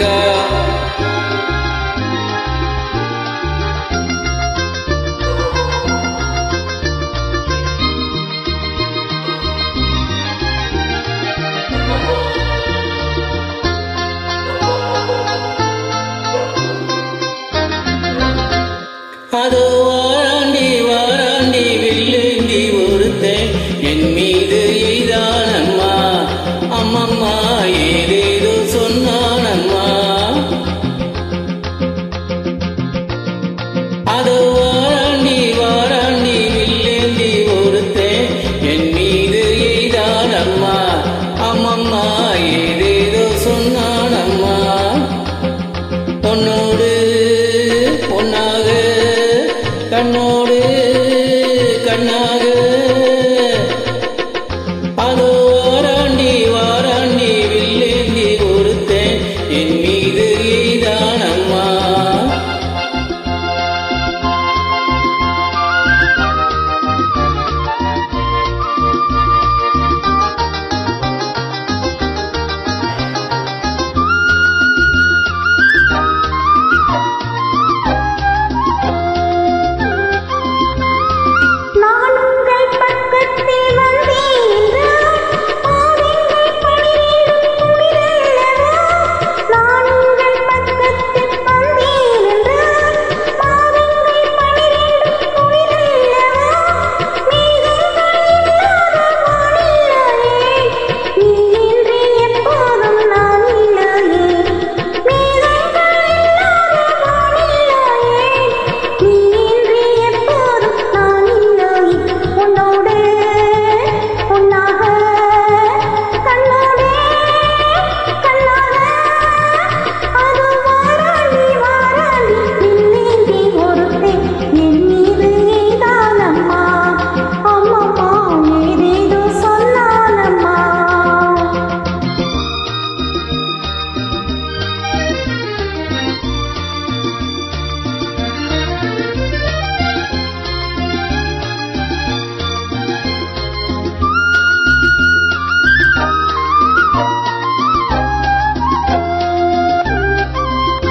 அக்கா. அதோ வாராண்டி வாராண்டி வில்லேந்தி ஒருத்தன் என் மீது எய்தானம்மா. அம்மம்மா ஏதேதோ சொன்னானம்மா. அதோ வாராண்டி வாராண்டி வில்லேந்தி ஒருத்தன் என் மீது எய்தானம்மா. அம்மம்மா ஏதேதோ சொன்னானம்மா. பொன்னோடு பொன்னாக கண்ணோடு கண்ணாக அதோ வாராண்டி வாராண்டி வில்லேந்தி ஒருத்தன் என் மீது எய்தானம்மா.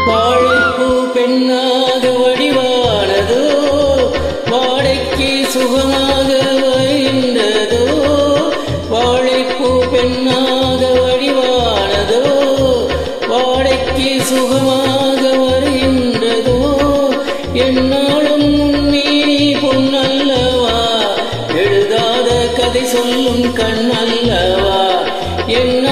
வாழைப்பூ பெண்ணாக வடிவானதோ வாடைக்கு சுகமாக வருகின்றதோ. வாழைப்பூ பெண்ணாக வடிவானதோ வாடைக்கு சுகமாக வருகின்றதோ. என்னாலும் மீனி பொன்னல்லவா எழுதாத கதை சொல்லும் கண்ணல்லவா. என்ன